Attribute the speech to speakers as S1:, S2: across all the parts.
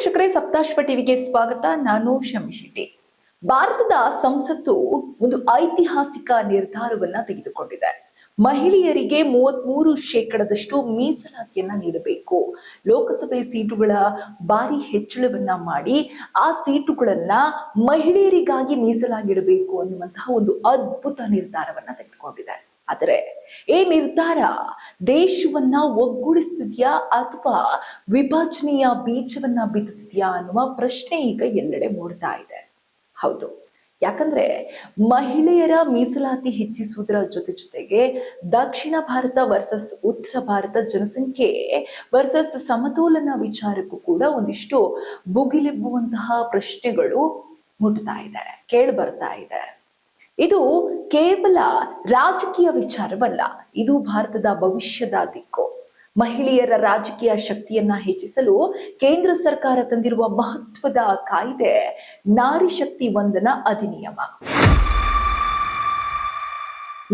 S1: ವೀಕ್ಷಕರೇ, ಸಪ್ತಾಶ್ವ ಟಿವಿಗೆ ಸ್ವಾಗತ. ನಾನು ಶಮಿ ಶೆಟ್ಟಿ. ಭಾರತದ ಸಂಸತ್ತು ಒಂದು ಐತಿಹಾಸಿಕ ನಿರ್ಧಾರವನ್ನ ತೆಗೆದುಕೊಂಡಿದೆ. ಮಹಿಳೆಯರಿಗೆ 33% ಮೀಸಲಾತಿಯನ್ನ ನೀಡಬೇಕು. ಲೋಕಸಭೆ ಸೀಟುಗಳ ಭಾರಿ ಹೆಚ್ಚಳವನ್ನ ಮಾಡಿ ಆ ಸೀಟುಗಳನ್ನ ಮಹಿಳೆಯರಿಗಾಗಿ ಮೀಸಲಾಗಿಡಬೇಕು ಅನ್ನುವಂತಹ ಒಂದು ಅದ್ಭುತ ನಿರ್ಧಾರವನ್ನ ತೆಗೆದುಕೊಂಡಿದೆ. ಆದರೆ ಈ ನಿರ್ಧಾರ ದೇಶವನ್ನ ಒಗ್ಗೂಡಿಸ್ತಿದ್ಯಾ ಅಥವಾ ವಿಭಜನೆಯ ಬೀಜವನ್ನ ಬಿತ್ತುತ್ತಿದ್ಯಾ ಅನ್ನುವ ಪ್ರಶ್ನೆ ಈಗ ಎಲ್ಲೆಡೆ ಮೂಡ್ತಾ ಇದೆ. ಹೌದು, ಯಾಕಂದ್ರೆ ಮಹಿಳೆಯರ ಮೀಸಲಾತಿ ಹೆಚ್ಚಿಸುವುದರ ಜೊತೆಗೆ ದಕ್ಷಿಣ ಭಾರತ ವರ್ಸಸ್ ಉತ್ತರ ಭಾರತ ಜನಸಂಖ್ಯೆ ವರ್ಸಸ್ ಸಮತೋಲನ ವಿಚಾರಕ್ಕೂ ಕೂಡ ಒಂದಿಷ್ಟು ಭುಗಿಲೆಬ್ಬುವಂತಹ ಪ್ರಶ್ನೆಗಳು ಮುಟ್ತಾ ಇದೆ, ಕೇಳಿ ಬರ್ತಾ ಇದೆ. ಇದು ಕೇವಲ ರಾಜಕೀಯ ವಿಚಾರವಲ್ಲ, ಇದು ಭಾರತದ ಭವಿಷ್ಯದ ದಿಕ್ಕು. ಮಹಿಳೆಯರ ರಾಜಕೀಯ ಶಕ್ತಿಯನ್ನ ಹೆಚ್ಚಿಸಲು ಕೇಂದ್ರ ಸರ್ಕಾರ ತಂದಿರುವ ಮಹತ್ವದ ಕಾಯ್ದೆ ನಾರಿ ಶಕ್ತಿ ವಂದನಾ ಅಧಿನಿಯಮ.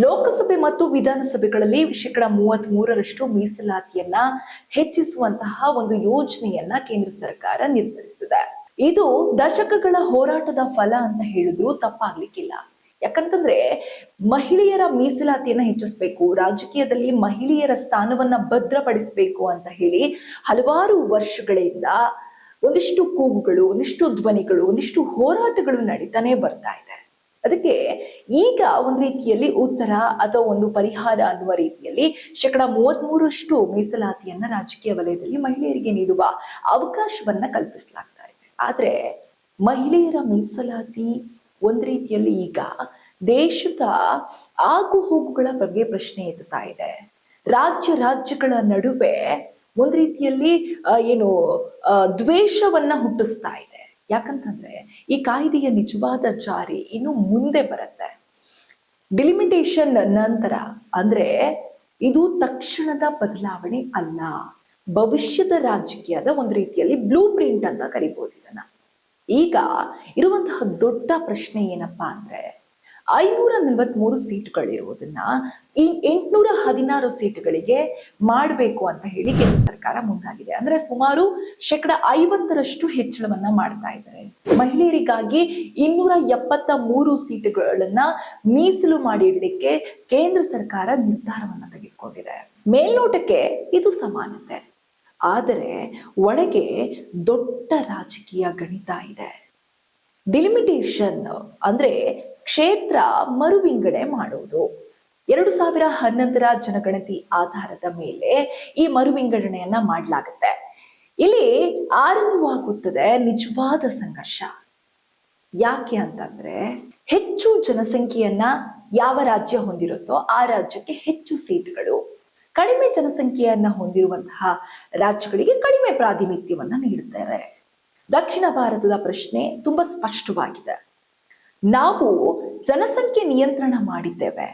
S1: ಲೋಕಸಭೆ ಮತ್ತು ವಿಧಾನಸಭೆಗಳಲ್ಲಿ 33% ಮೀಸಲಾತಿಯನ್ನ ಹೆಚ್ಚಿಸುವಂತಹ ಒಂದು ಯೋಜನೆಯನ್ನ ಕೇಂದ್ರ ಸರ್ಕಾರ ನಿರ್ಧರಿಸಿದೆ. ಇದು ದಶಕಗಳ ಹೋರಾಟದ ಫಲ ಅಂತ ಹೇಳಿದ್ರು ತಪ್ಪಾಗ್ಲಿಕ್ಕಿಲ್ಲ. ಯಾಕಂತಂದ್ರೆ ಮಹಿಳೆಯರ ಮೀಸಲಾತಿಯನ್ನ ಹೆಚ್ಚಿಸಬೇಕು, ರಾಜಕೀಯದಲ್ಲಿ ಮಹಿಳೆಯರ ಸ್ಥಾನವನ್ನ ಭದ್ರಪಡಿಸಬೇಕು ಅಂತ ಹೇಳಿ ಹಲವಾರು ವರ್ಷಗಳಿಂದ ಒಂದಿಷ್ಟು ಕೂಗುಗಳು, ಒಂದಿಷ್ಟು ಧ್ವನಿಗಳು, ಒಂದಿಷ್ಟು ಹೋರಾಟಗಳು ನಡೀತಾನೆ ಬರ್ತಾ ಇದೆ. ಅದಕ್ಕೆ ಈಗ ಒಂದು ರೀತಿಯಲ್ಲಿ ಉತ್ತರ ಅಥವಾ ಒಂದು ಪರಿಹಾರ ಅನ್ನುವ ರೀತಿಯಲ್ಲಿ 33% ಮೀಸಲಾತಿಯನ್ನ ರಾಜಕೀಯ ವಲಯದಲ್ಲಿ ಮಹಿಳೆಯರಿಗೆ ನೀಡುವ ಅವಕಾಶವನ್ನ ಕಲ್ಪಿಸಲಾಗ್ತಾ ಇದೆ. ಆದ್ರೆ ಮಹಿಳೆಯರ ಮೀಸಲಾತಿ ಒಂದು ರೀತಿಯಲ್ಲಿ ಈಗ ದೇಶದ ಆಗು ಹೋಗುಗಳ ಬಗ್ಗೆ ಪ್ರಶ್ನೆ ಎತ್ತುತ್ತಾ ಇದೆ. ರಾಜ್ಯಗಳ ನಡುವೆ ಒಂದು ರೀತಿಯಲ್ಲಿ ದ್ವೇಷವನ್ನ ಹುಟ್ಟಿಸ್ತಾ ಇದೆ. ಯಾಕಂತಂದ್ರೆ ಈ ಕಾಯ್ದೆಯ ನಿಜವಾದ ಜಾರಿ ಇನ್ನು ಮುಂದೆ ಬರುತ್ತೆ. ಡಿಲಿಮಿಟೇಷನ್ ನಂತರ, ಅಂದ್ರೆ ಇದು ತಕ್ಷಣದ ಬದಲಾವಣೆ ಅಲ್ಲ, ಭವಿಷ್ಯದ ರಾಜಕೀಯದ ಒಂದು ರೀತಿಯಲ್ಲಿ ಬ್ಲೂ ಪ್ರಿಂಟ್ ಅಂತ ಕರಿಬಹುದು ಇದನ್ನ. ಈಗ ಇರುವಂತಹ ದೊಡ್ಡ ಪ್ರಶ್ನೆ ಏನಪ್ಪಾ ಅಂದ್ರೆ 543 ಸೀಟುಗಳಿರುವುದನ್ನ 816 ಸೀಟುಗಳಿಗೆ ಮಾಡಬೇಕು ಅಂತ ಹೇಳಿ ಕೇಂದ್ರ ಸರ್ಕಾರ ಮುಂದಾಗಿದೆ. ಅಂದ್ರೆ ಸುಮಾರು 50% ಹೆಚ್ಚಳವನ್ನ ಮಾಡ್ತಾ ಇದ್ದಾರೆ. ಮಹಿಳೆಯರಿಗಾಗಿ 273 ಸೀಟುಗಳನ್ನ ಮೀಸಲು ಮಾಡಿಡ್ಲಿಕ್ಕೆ ಕೇಂದ್ರ ಸರ್ಕಾರ ನಿರ್ಧಾರವನ್ನ ತೆಗೆದುಕೊಂಡಿದೆ. ಮೇಲ್ನೋಟಕ್ಕೆ ಇದು ಸಮಾನತೆ, ಆದರೆ ಒಳಗೆ ದೊಡ್ಡ ರಾಜಕೀಯ ಗಣಿತ ಇದೆ. ಡಿಲಿಮಿಟೇಷನ್ ಅಂದ್ರೆ ಕ್ಷೇತ್ರ ಮರುವಿಂಗಡಣೆ ಮಾಡುವುದು. 2011ರ ಜನಗಣತಿ ಆಧಾರದ ಮೇಲೆ ಈ ಮರುವಿಂಗಡಣೆಯನ್ನ ಮಾಡಲಾಗುತ್ತೆ. ಇಲ್ಲಿ ಆರಂಭವಾಗುತ್ತದೆ ನಿಜವಾದ ಸಂಘರ್ಷ. ಯಾಕೆ ಅಂತಂದ್ರೆ ಹೆಚ್ಚು ಜನಸಂಖ್ಯೆಯನ್ನ ಯಾವ ರಾಜ್ಯ ಹೊಂದಿರುತ್ತೋ ಆ ರಾಜ್ಯಕ್ಕೆ ಹೆಚ್ಚು ಸೀಟ್ಗಳು, ಕಡಿಮೆ ಜನಸಂಖ್ಯೆಯನ್ನ ಹೊಂದಿರುವಂತಹ ರಾಜ್ಯಗಳಿಗೆ ಕಡಿಮೆ ಪ್ರಾತಿನಿಧ್ಯವನ್ನ ನೀಡುತ್ತಾರೆ. ದಕ್ಷಿಣ ಭಾರತದ ಪ್ರಶ್ನೆ ತುಂಬಾ ಸ್ಪಷ್ಟವಾಗಿದೆ. ನಾವು ಜನಸಂಖ್ಯೆ ನಿಯಂತ್ರಣ ಮಾಡಿದ್ದೇವೆ,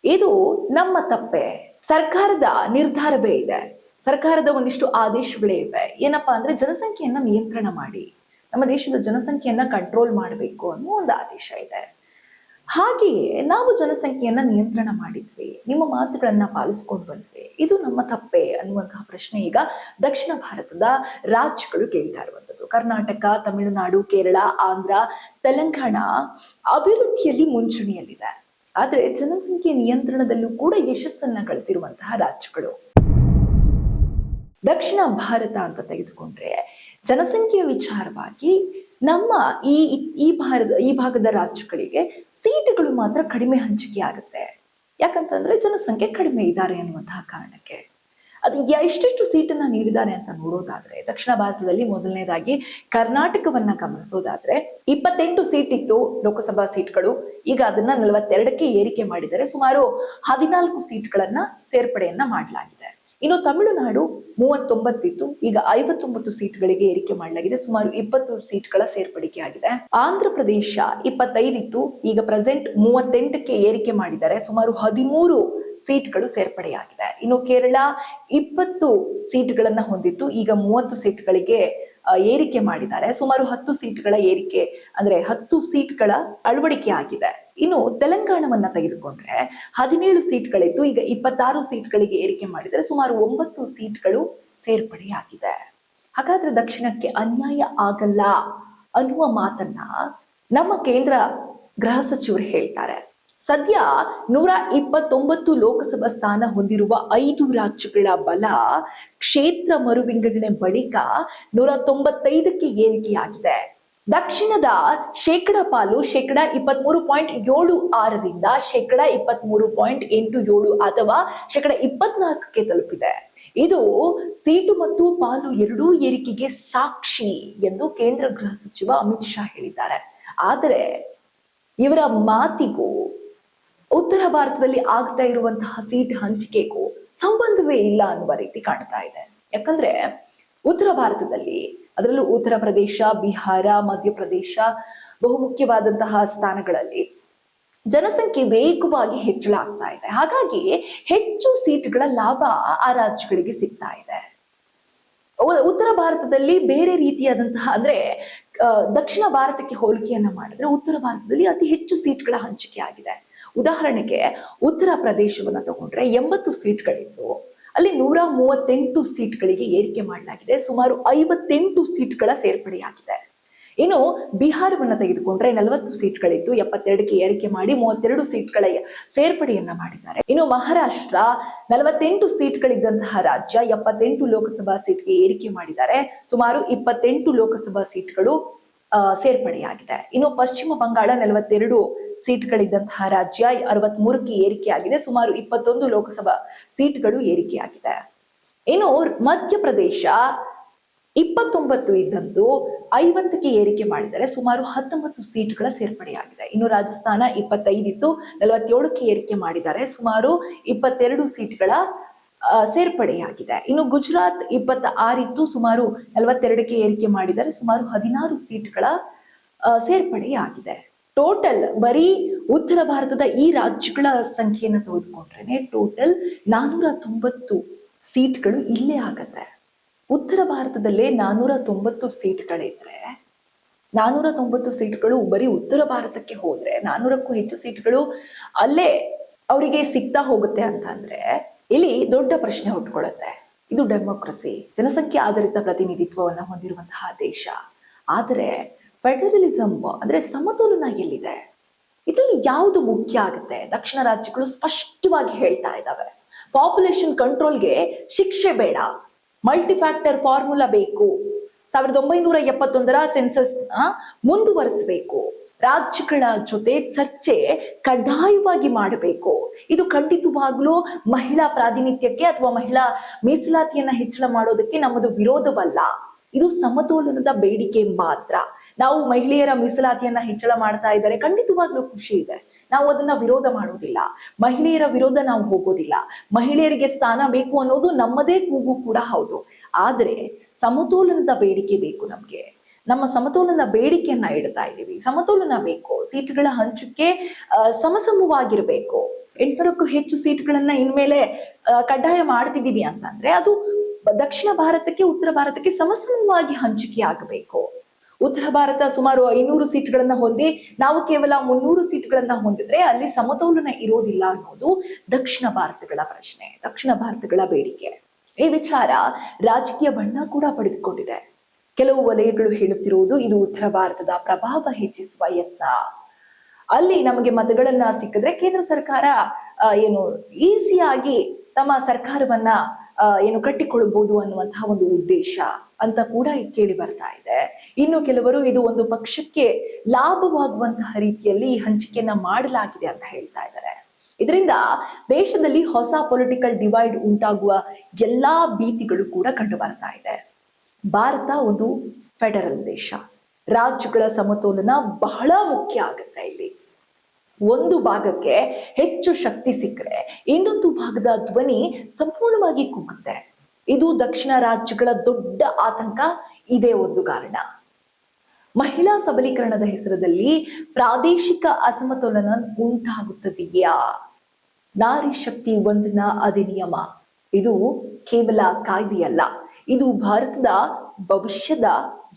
S1: ಇದು ನಮ್ಮ ತಪ್ಪೆ. ಸರ್ಕಾರದ ನಿರ್ಧಾರವೇ ಇದೆ, ಸರ್ಕಾರದ ಒಂದಿಷ್ಟು ಆದೇಶಗಳೇ ಇವೆ. ಏನಪ್ಪಾ ಅಂದ್ರೆ ಜನಸಂಖ್ಯೆಯನ್ನ ನಿಯಂತ್ರಣ ಮಾಡಿ, ನಮ್ಮ ದೇಶದ ಜನಸಂಖ್ಯೆಯನ್ನ ಕಂಟ್ರೋಲ್ ಮಾಡಬೇಕು ಅನ್ನೋ ಒಂದು ಆದೇಶ ಇದೆ. ಹಾಗೆಯೇ ನಾವು ಜನಸಂಖ್ಯೆಯನ್ನ ನಿಯಂತ್ರಣ ಮಾಡಿದ್ವಿ, ನಿಮ್ಮ ಮಾತುಗಳನ್ನ ಪಾಲಿಸ್ಕೊಂಡು ಬಂದ್ವಿ, ಇದು ನಮ್ಮ ತಪ್ಪೆ ಅನ್ನುವಂತಹ ಪ್ರಶ್ನೆ ಈಗ ದಕ್ಷಿಣ ಭಾರತದ ರಾಜ್ಯಗಳು ಕೇಳ್ತಾ ಇರುವಂತದ್ದು. ಕರ್ನಾಟಕ, ತಮಿಳುನಾಡು, ಕೇರಳ, ಆಂಧ್ರ, ತೆಲಂಗಾಣ ಅಭಿವೃದ್ಧಿಯಲ್ಲಿ ಮುಂಚೂಣಿಯಲ್ಲಿದೆ. ಆದ್ರೆ ಜನಸಂಖ್ಯೆ ನಿಯಂತ್ರಣದಲ್ಲೂ ಕೂಡ ಯಶಸ್ಸನ್ನ ಗಳಿಸಿರುವಂತಹ ರಾಜ್ಯಗಳು. ದಕ್ಷಿಣ ಭಾರತ ಅಂತ ತೆಗೆದುಕೊಂಡ್ರೆ ಜನಸಂಖ್ಯೆಯ ವಿಚಾರವಾಗಿ ನಮ್ಮ ಈ ಭಾಗದ ರಾಜ್ಯಗಳಿಗೆ ಸೀಟುಗಳು ಮಾತ್ರ ಕಡಿಮೆ ಹಂಚಿಕೆ ಆಗುತ್ತೆ. ಯಾಕಂತಂದ್ರೆ ಜನಸಂಖ್ಯೆ ಕಡಿಮೆ ಇದ್ದಾರೆ ಅನ್ನುವಂತಹ ಕಾರಣಕ್ಕೆ. ಅದು ಎಷ್ಟೆಷ್ಟು ಸೀಟನ್ನ ನೀಡಿದ್ದಾರೆ ಅಂತ ನೋಡೋದಾದ್ರೆ ದಕ್ಷಿಣ ಭಾರತದಲ್ಲಿ ಮೊದಲನೇದಾಗಿ ಕರ್ನಾಟಕವನ್ನ ಗಮನಿಸೋದಾದ್ರೆ 28 ಸೀಟ್ ಇತ್ತು ಲೋಕಸಭಾ ಸೀಟ್ಗಳು, ಈಗ ಅದನ್ನ 42ಕ್ಕೆ ಏರಿಕೆ ಮಾಡಿದರೆ ಸುಮಾರು 14 ಸೀಟ್ಗಳನ್ನ ಸೇರ್ಪಡೆಯನ್ನ ಮಾಡಲಾಗಿದೆ. ಇನ್ನು ತಮಿಳುನಾಡು 39 ಇತ್ತು, ಈಗ 59 ಸೀಟ್ಗಳಿಗೆ ಏರಿಕೆ ಮಾಡಲಾಗಿದೆ, ಸುಮಾರು 20 ಸೀಟ್ಗಳ ಸೇರ್ಪಡಿಕೆ ಆಗಿದೆ. ಆಂಧ್ರ ಪ್ರದೇಶ 25 ಇತ್ತು, ಈಗ ಪ್ರೆಸೆಂಟ್ 38ಕ್ಕೆ ಏರಿಕೆ ಮಾಡಿದ್ದಾರೆ, ಸುಮಾರು 13 ಸೀಟ್ಗಳು ಸೇರ್ಪಡೆಯಾಗಿದೆ. ಇನ್ನು ಕೇರಳ 20 ಸೀಟ್ಗಳನ್ನ ಹೊಂದಿತ್ತು, ಈಗ 30 ಸೀಟ್ಗಳಿಗೆ ಏರಿಕೆ ಮಾಡಿದ್ದಾರೆ, ಸುಮಾರು 10 ಸೀಟ್ಗಳ ಏರಿಕೆ ಅಂದ್ರೆ 10 ಸೀಟ್ಗಳ ಅಳವಡಿಕೆ ಆಗಿದೆ. ಇನ್ನು ತೆಲಂಗಾಣವನ್ನ ತೆಗೆದುಕೊಂಡ್ರೆ 17 ಸೀಟ್ಗಳಿತ್ತು, ಈಗ 26 ಸೀಟ್ಗಳಿಗೆ ಏರಿಕೆ ಮಾಡಿದರೆ ಸುಮಾರು 9 ಸೀಟ್ಗಳು ಸೇರ್ಪಡೆಯಾಗಿದೆ. ಹಾಗಾದ್ರೆ ದಕ್ಷಿಣಕ್ಕೆ ಅನ್ಯಾಯ ಆಗಲ್ಲ ಅನ್ನುವ ಮಾತನ್ನ ನಮ್ಮ ಕೇಂದ್ರ ಗೃಹ ಸಚಿವರು ಹೇಳ್ತಾರೆ. ಸದ್ಯ 129 ಲೋಕಸಭಾ ಸ್ಥಾನ ಹೊಂದಿರುವ 5 ರಾಜ್ಯಗಳ ಬಲ ಕ್ಷೇತ್ರ ಮರು ವಿಂಗಡಣೆ ಬಳಿಕ 195ಕ್ಕೆ ಏರಿಕೆಯಾಗಿದೆ. ದಕ್ಷಿಣದ ಶೇಕಡ ಪಾಲು ಶೇಕಡ 23.76ರಿಂದ ಶೇಕಡ 23.87 ಅಥವಾ ಶೇಕಡ 24ಕ್ಕೆ ತಲುಪಿದೆ. ಇದು ಸೀಟು ಮತ್ತು ಪಾಲು ಎರಡೂ ಏರಿಕೆಗೆ ಸಾಕ್ಷಿ ಎಂದು ಕೇಂದ್ರ ಗೃಹ ಸಚಿವ ಅಮಿತ್ ಶಾ ಹೇಳಿದ್ದಾರೆ. ಆದರೆ ಇವರ ಮಾತಿಗೂ ಉತ್ತರ ಭಾರತದಲ್ಲಿ ಆಗ್ತಾ ಇರುವಂತಹ ಸೀಟ್ ಹಂಚಿಕೆಗೂ ಸಂಬಂಧವೇ ಇಲ್ಲ ಅನ್ನುವ ರೀತಿ ಕಾಣ್ತಾ ಇದೆ. ಯಾಕಂದ್ರೆ ಉತ್ತರ ಭಾರತದಲ್ಲಿ, ಅದರಲ್ಲೂ ಉತ್ತರ ಪ್ರದೇಶ, ಬಿಹಾರ, ಮಧ್ಯಪ್ರದೇಶ ಬಹುಮುಖ್ಯವಾದಂತಹ ಸ್ಥಾನಗಳಲ್ಲಿ ಜನಸಂಖ್ಯೆ ವೇಗವಾಗಿ ಹೆಚ್ಚಳ ಆಗ್ತಾ ಇದೆ. ಹಾಗಾಗಿ ಹೆಚ್ಚು ಸೀಟ್ಗಳ ಲಾಭ ಆ ರಾಜ್ಯಗಳಿಗೆ ಸಿಗ್ತಾ ಇದೆ. ಉತ್ತರ ಭಾರತದಲ್ಲಿ ಬೇರೆ ರೀತಿಯಾದಂತಹ ಅಂದ್ರೆ ದಕ್ಷಿಣ ಭಾರತಕ್ಕೆ ಹೋಲಿಕೆಯನ್ನ ಮಾಡಿದ್ರೆ ಉತ್ತರ ಭಾರತದಲ್ಲಿ ಅತಿ ಹೆಚ್ಚು ಸೀಟ್ಗಳ ಹಂಚಿಕೆ ಆಗಿದೆ. ಉದಾಹರಣೆಗೆ ಉತ್ತರ ಪ್ರದೇಶವನ್ನ ತಗೊಂಡ್ರೆ 80 ಸೀಟ್ಗಳಿತ್ತು, ಅಲ್ಲಿ 138 ಸೀಟ್ಗಳಿಗೆ ಏರಿಕೆ ಮಾಡಲಾಗಿದೆ. ಸುಮಾರು 58 ಸೀಟ್ಗಳ ಸೇರ್ಪಡೆಯಾಗಿದೆ. ಇನ್ನು ಬಿಹಾರವನ್ನ ತೆಗೆದುಕೊಂಡ್ರೆ 40 ಸೀಟ್ಗಳಿತ್ತು, 72ಕ್ಕೆ ಏರಿಕೆ ಮಾಡಿ 32 ಸೀಟ್ಗಳ ಸೇರ್ಪಡೆಯನ್ನ ಮಾಡಿದ್ದಾರೆ. ಇನ್ನು ಮಹಾರಾಷ್ಟ್ರ 48 ಸೀಟ್ಗಳಿದ್ದಂತಹ ರಾಜ್ಯ 78 ಲೋಕಸಭಾ ಸೀಟ್ಗೆ ಏರಿಕೆ ಮಾಡಿದ್ದಾರೆ. ಸುಮಾರು 28 ಲೋಕಸಭಾ ಸೀಟ್ಗಳು ಸೇರ್ಪಡೆಯಾಗಿದೆ. ಇನ್ನು ಪಶ್ಚಿಮ ಬಂಗಾಳ 42 ಸೀಟ್ಗಳಿದ್ದಂತಹ ರಾಜ್ಯ 63ಕ್ಕೆ ಏರಿಕೆಯಾಗಿದೆ. ಸುಮಾರು 21 ಲೋಕಸಭಾ ಸೀಟ್ಗಳು ಏರಿಕೆಯಾಗಿದೆ. ಇನ್ನು ಮಧ್ಯಪ್ರದೇಶ 29 ಇದ್ದಂದು 50ಕ್ಕೆ ಏರಿಕೆ ಮಾಡಿದರೆ ಸುಮಾರು 19 ಸೀಟ್ಗಳ ಸೇರ್ಪಡೆಯಾಗಿದೆ. ಇನ್ನು ರಾಜಸ್ಥಾನ 25 ಇತ್ತು, 47ಕ್ಕೆ ಏರಿಕೆ ಮಾಡಿದ್ದಾರೆ, ಸುಮಾರು 22 ಸೀಟ್ಗಳ ಸೇರ್ಪಡೆಯಾಗಿದೆ. ಇನ್ನು ಗುಜರಾತ್ 26 ಇತ್ತು, ಸುಮಾರು 42ಕ್ಕೆ ಏರಿಕೆ ಮಾಡಿದರೆ ಸುಮಾರು 16 ಸೀಟ್ಗಳ ಸೇರ್ಪಡೆಯಾಗಿದೆ. ಟೋಟಲ್ ಬರೀ ಉತ್ತರ ಭಾರತದ ಈ ರಾಜ್ಯಗಳ ಸಂಖ್ಯೆಯನ್ನು ತೆಗೆದುಕೊಂಡ್ರೆ ಟೋಟಲ್ 490 ಸೀಟ್ಗಳು ಇಲ್ಲೇ ಆಗತ್ತೆ. ಉತ್ತರ ಭಾರತದಲ್ಲೇ 490 ಸೀಟ್ಗಳಿದ್ರೆ 490 ಸೀಟ್ಗಳು ಬರೀ ಉತ್ತರ ಭಾರತಕ್ಕೆ ಹೋದ್ರೆ 400ಕ್ಕೂ ಹೆಚ್ಚು ಸೀಟ್ಗಳು ಅಲ್ಲೇ ಅವರಿಗೆ ಸಿಗ್ತಾ ಹೋಗುತ್ತೆ ಅಂತ ಅಂದ್ರೆ ಇಲ್ಲಿ ದೊಡ್ಡ ಪ್ರಶ್ನೆ ಹುಟ್ಟುಕೊಳ್ಳುತ್ತೆ. ಇದು ಡೆಮೋಕ್ರಸಿ, ಜನಸಂಖ್ಯೆ ಆಧಾರಿತ ಪ್ರತಿನಿಧಿತ್ವವನ್ನು ಹೊಂದಿರುವಂತಹ ದೇಶ. ಆದರೆ ಫೆಡರಲಿಸಂ ಅಂದ್ರೆ ಸಮತೋಲನ ಎಲ್ಲಿದೆ? ಇದರಲ್ಲಿ ಯಾವುದು ಮುಖ್ಯ ಆಗುತ್ತೆ? ದಕ್ಷಿಣ ರಾಜ್ಯಗಳು ಸ್ಪಷ್ಟವಾಗಿ ಹೇಳ್ತಾ ಇದ್ದಾವೆ, ಪಾಪ್ಯುಲೇಷನ್ ಕಂಟ್ರೋಲ್ಗೆ ಶಿಕ್ಷೆ ಬೇಡ, ಮಲ್ಟಿಫ್ಯಾಕ್ಟರ್ ಫಾರ್ಮುಲಾ ಬೇಕು, 1971ರ ಸೆನ್ಸಸ್ ಮುಂದುವರಿಸಬೇಕು, ರಾಜ್ಯಗಳ ಜೊತೆ ಚರ್ಚೆ ಕಡ್ಡಾಯವಾಗಿ ಮಾಡಬೇಕು. ಇದು ಖಂಡಿತವಾಗ್ಲೂ ಮಹಿಳಾ ಪ್ರಾತಿನಿಧ್ಯಕ್ಕೆ ಅಥವಾ ಮಹಿಳಾ ಮೀಸಲಾತಿಯನ್ನ ಹೆಚ್ಚಳ ಮಾಡೋದಕ್ಕೆ ನಮ್ಮದು ವಿರೋಧವಲ್ಲ. ಇದು ಸಮತೋಲನದ ಬೇಡಿಕೆ ಮಾತ್ರ. ನಾವು ಮಹಿಳೆಯರ ಮೀಸಲಾತಿಯನ್ನ ಹೆಚ್ಚಳ ಮಾಡ್ತಾ ಇದ್ದಾರೆ, ಖಂಡಿತವಾಗ್ಲೂ ಖುಷಿ ಇದೆ, ನಾವು ಅದನ್ನ ವಿರೋಧ ಮಾಡೋದಿಲ್ಲ, ಮಹಿಳೆಯರ ವಿರೋಧ ನಾವು ಹೋಗೋದಿಲ್ಲ. ಮಹಿಳೆಯರಿಗೆ ಸ್ಥಾನ ಬೇಕು ಅನ್ನೋದು ನಮ್ಮದೇ ಕೂಗು ಕೂಡ ಹೌದು. ಆದ್ರೆ ಸಮತೋಲನದ ಬೇಡಿಕೆ ಬೇಕು ನಮ್ಗೆ. ನಮ್ಮ ಸಮತೋಲನ ಬೇಡಿಕೆಯನ್ನ ಇಡ್ತಾ ಇದ್ದೀವಿ. ಸಮತೋಲನ ಬೇಕು, ಸೀಟ್ಗಳ ಹಂಚಿಕೆ ಸಮಸಮವಾಗಿರ್ಬೇಕು. 800ಕ್ಕೂ ಹೆಚ್ಚು ಸೀಟ್ಗಳನ್ನ ಇನ್ಮೇಲೆ ಕಡ್ಡಾಯ ಮಾಡ್ತಿದೀವಿ ಅಂತಂದ್ರೆ ಅದು ದಕ್ಷಿಣ ಭಾರತಕ್ಕೆ ಉತ್ತರ ಭಾರತಕ್ಕೆ ಸಮಸಮವಾಗಿ ಹಂಚಿಕೆ ಆಗಬೇಕು. ಉತ್ತರ ಭಾರತ ಸುಮಾರು 500 ಸೀಟ್ಗಳನ್ನ ಹೊಂದಿ ನಾವು ಕೇವಲ 300 ಸೀಟ್ಗಳನ್ನ ಹೊಂದಿದ್ರೆ ಅಲ್ಲಿ ಸಮತೋಲನ ಇರೋದಿಲ್ಲ ಅನ್ನೋದು ದಕ್ಷಿಣ ಭಾರತಗಳ ಪ್ರಶ್ನೆ, ದಕ್ಷಿಣ ಭಾರತಗಳ ಬೇಡಿಕೆ. ಈ ವಿಚಾರ ರಾಜಕೀಯ ಬಣ್ಣ ಕೂಡ ಪಡೆದುಕೊಂಡಿದೆ. ಕೆಲವು ವಲಯಗಳು ಹೇಳುತ್ತಿರುವುದು ಇದು ಉತ್ತರ ಭಾರತದ ಪ್ರಭಾವ ಹೆಚ್ಚಿಸುವ ಯತ್ನ. ಅಲ್ಲಿ ನಮಗೆ ಮತಗಳನ್ನ ಸಿಕ್ಕಿದ್ರೆ ಕೇಂದ್ರ ಸರ್ಕಾರ ಈಸಿಯಾಗಿ ತಮ್ಮ ಸರ್ಕಾರವನ್ನ ಕಟ್ಟಿಕೊಳ್ಬಹುದು ಅನ್ನುವಂತಹ ಒಂದು ಉದ್ದೇಶ ಅಂತ ಕೂಡ ಕೇಳಿ ಬರ್ತಾ ಇದೆ. ಇನ್ನು ಕೆಲವರು ಇದು ಒಂದು ಪಕ್ಷಕ್ಕೆ ಲಾಭವಾಗುವಂತಹ ರೀತಿಯಲ್ಲಿ ಈ ಹಂಚಿಕೆಯನ್ನ ಮಾಡಲಾಗಿದೆ ಅಂತ ಹೇಳ್ತಾ ಇದ್ದಾರೆ. ಇದರಿಂದ ದೇಶದಲ್ಲಿ ಹೊಸ ಪೊಲಿಟಿಕಲ್ ಡಿವೈಡ್ ಉಂಟಾಗುವ ಎಲ್ಲಾ ಭೀತಿಗಳು ಕೂಡ ಕಂಡು ಬರ್ತಾ ಇದೆ. ಭಾರತ ಒಂದು ಫೆಡರಲ್ ದೇಶ, ರಾಜ್ಯಗಳ ಸಮತೋಲನ ಬಹಳ ಮುಖ್ಯ ಆಗುತ್ತೆ. ಇಲ್ಲಿ ಒಂದು ಭಾಗಕ್ಕೆ ಹೆಚ್ಚು ಶಕ್ತಿ ಸಿಕ್ಕರೆ ಇನ್ನೊಂದು ಭಾಗದ ಧ್ವನಿ ಸಂಪೂರ್ಣವಾಗಿ ಕುಗ್ಗುತ್ತೆ. ಇದು ದಕ್ಷಿಣ ರಾಜ್ಯಗಳ ದೊಡ್ಡ ಆತಂಕ. ಇದೇ ಒಂದು ಕಾರಣ. ಮಹಿಳಾ ಸಬಲೀಕರಣದ ಹೆಸರಲ್ಲಿ ಪ್ರಾದೇಶಿಕ ಅಸಮತೋಲನ ಉಂಟಾಗುತ್ತದೆಯಾ? ನಾರಿ ಶಕ್ತಿ ವಂದನಾ ಅಧಿನಿಯಮ ಇದು ಕೇವಲ ಕಾಯ್ದೆಯಲ್ಲ, ಇದು ಭಾರತದ ಭವಿಷ್ಯದ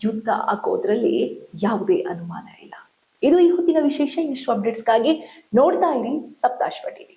S1: ಯುದ್ಧ ಆಗೋದ್ರಲ್ಲಿ ಯಾವುದೇ ಅನುಮಾನ ಇಲ್ಲ. ಇದು ಈ ಹೊತ್ತಿನ ವಿಶೇಷ. ಇನ್ನಷ್ಟು ಅಪ್ಡೇಟ್ಸ್ಗಾಗಿ ನೋಡ್ತಾ ಇರಿ ಸಪ್ತಾಶ್ವ ಟಿವಿ.